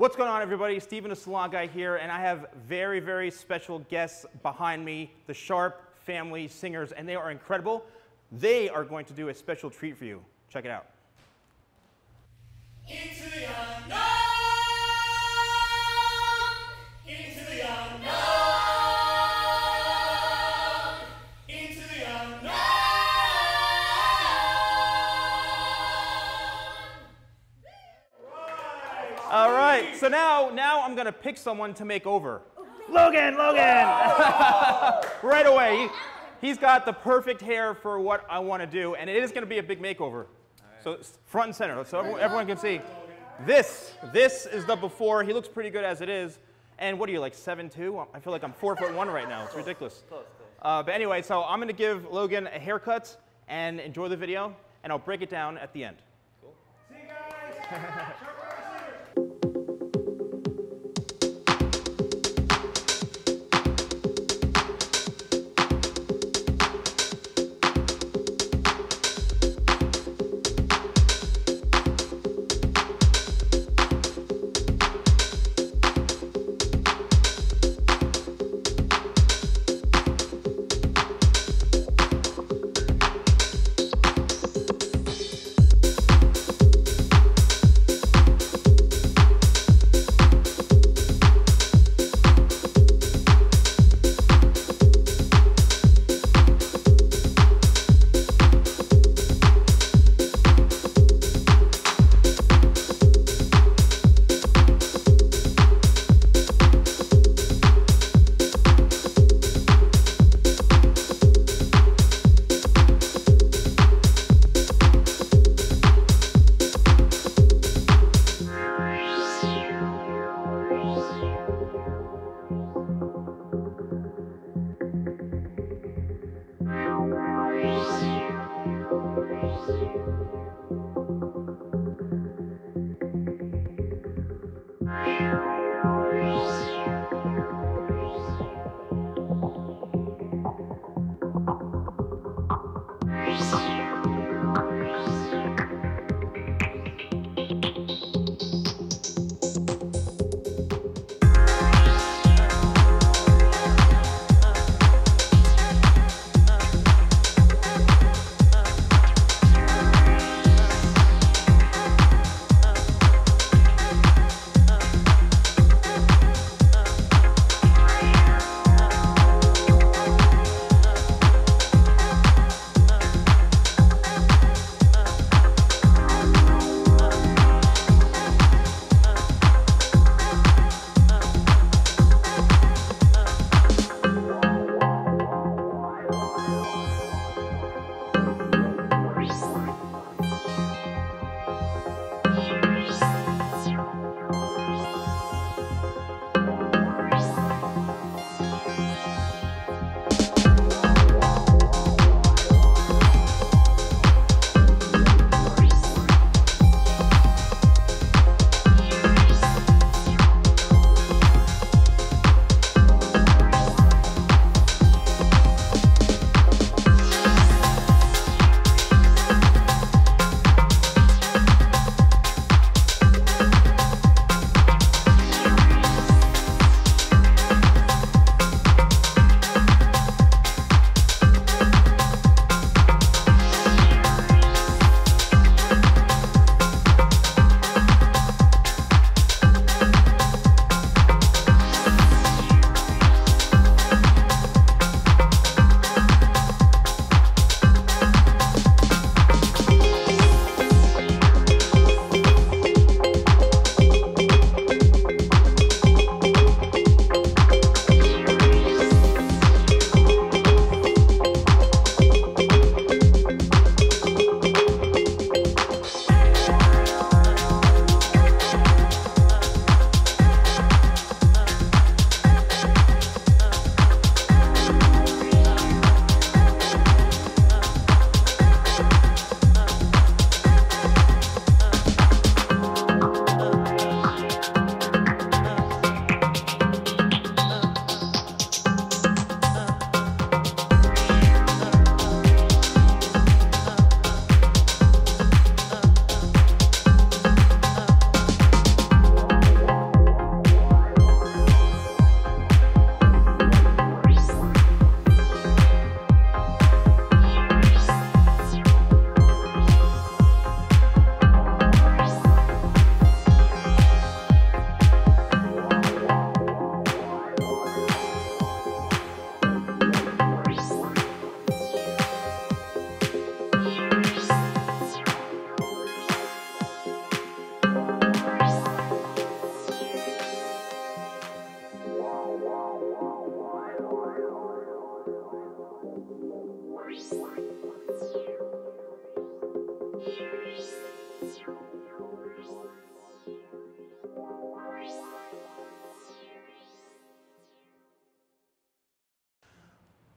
What's going on, everybody? Steven, the Salon Guy here, and I have very, very special guests behind me, the Sharpe Family Singers, and they are incredible. They are going to do a special treat for you. Check it out. Into the unknown, into the unknown, into the unknown. All right, so now I'm gonna pick someone to make over. Logan! Right away. He's got the perfect hair for what I want to do, and it is going to be a big makeover. So front and center, so everyone can see. This is the before. He looks pretty good as it is. And what are you, like 7'2"? I feel like I'm 4'1" right now. It's ridiculous. But anyway, so I'm going to give Logan a haircut and enjoy the video, and I'll break it down at the end. Cool. See you guys.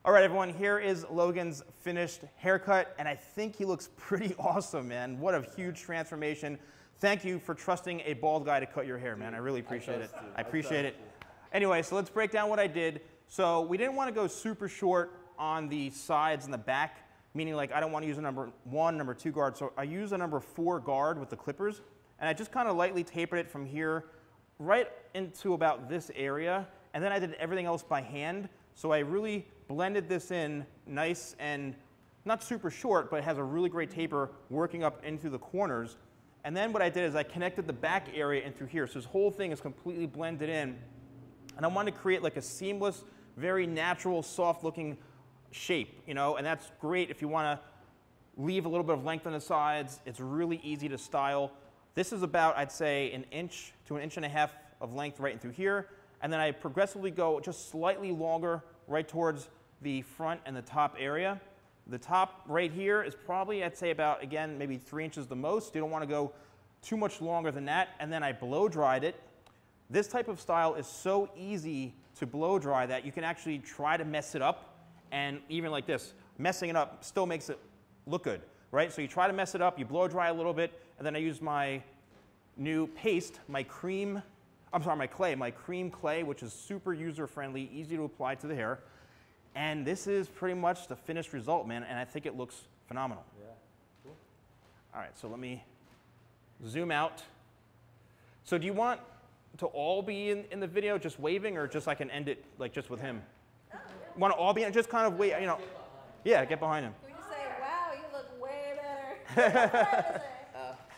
All right, everyone, here is Logan's finished haircut, and I think he looks pretty awesome, man. What a huge transformation. Thank you for trusting a bald guy to cut your hair, man. I really appreciate it. I appreciate it. Anyway, so let's break down what I did. So we didn't want to go super short on the sides and the back, meaning like I don't want to use a number 1, number 2 guard. So I use a number 4 guard with the clippers, and I just kind of lightly tapered it from here right into about this area, and then I did everything else by hand. So I really blended this in nice and not super short, but it has a really great taper working up into the corners. And then what I did is I connected the back area in through here. So this whole thing is completely blended in. And I wanted to create like a seamless, very natural, soft-looking shape, you know, and that's great if you want to leave a little bit of length on the sides. It's really easy to style. This is about, I'd say, 1 inch to 1.5 inches of length right in through here. And then I progressively go just slightly longer right towards the front and the top area. The top right here is probably, I'd say, about, again, maybe 3 inches the most. You don't want to go too much longer than that. And then I blow dried it. This type of style is so easy to blow dry that you can actually try to mess it up. And even like this, messing it up still makes it look good, right? So you try to mess it up, you blow dry a little bit, and then I use my new paste, my cream clay, which is super user-friendly, easy to apply to the hair. And this is pretty much the finished result, man, and I think it looks phenomenal. Yeah, cool. All right, so let me zoom out. So do you want to all be in the video just waving, or just I can end it like just with him? Want to all be in, just kind of wait, you know. Yeah, get behind him. Can we just say, wow, you look way better?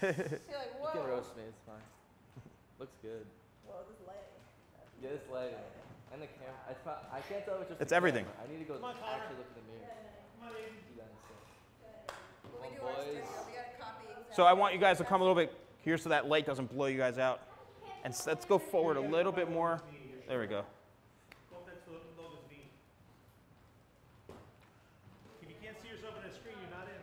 You're like, whoa. You can roast me, it's fine. Looks good. Whoa, this leg. Yeah, this lighting. And the camera. I can't tell if it's just It's the everything. camera. I need to go actually look in the mirror. Come on, baby. Do that instead. When we do Come on, our boys. studio, we gotta copy exactly. So I want you guys to come a little bit here so that light doesn't blow you guys out. And let's go forward a little bit more. There we go. Go up to Logan's knee. If you can't see yourself on the screen, you're not in.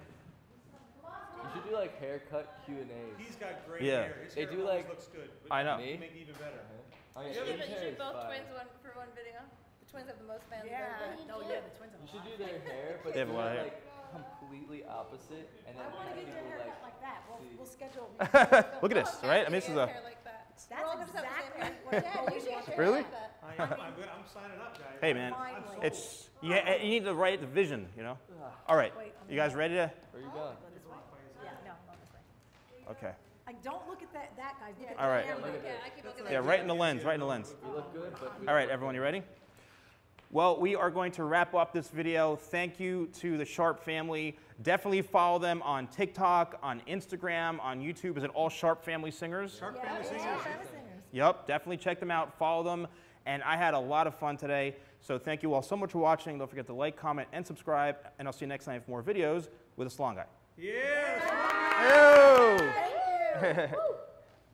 You should do like haircut Q&As. He's got great Yeah. hair. His They hair do, always like- looks good. I know. Me? Make it even better. Oh, yeah, You Abe's should hair is both fire. twins for one video. The twins have the most fans. Yeah. of everybody. Oh yeah, the twins You should do their hair, but They have a do lot of it hair. like completely opposite, and then I want to get your people haircut like. like that. see. We'll schedule. Look at this, right? I mean, this is a. Hair like that. That's We're all gonna have the same exactly hair. what Yeah, I you should get your Really? hair like that. I'm good. I'm signing up, guys. Hey, man, Finally. it's you need to write the vision, you know. All right, Wait, you guys ready to? Where are you going? Go this way. Yeah, no, go this way. Okay. Like, don't look at that guy. Look at All right. the camera. Look at Yeah, this. I keep looking at Yeah, that. right in the lens, right in the lens. We look good, but. All right, everyone, you ready? Well, we are going to wrap up this video. Thank you to the Sharpe family. Definitely follow them on TikTok, on Instagram, on YouTube. Is it all Sharpe Family Singers? Sharpe Yeah, Family yeah, Singers. Family Singers. Yep, definitely check them out, follow them. And I had a lot of fun today. So thank you all so much for watching. Don't forget to like, comment, and subscribe. And I'll see you next time for more videos with the Salon Guy. Yeah. Ew. Thank you.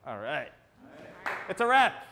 All right. It's a wrap.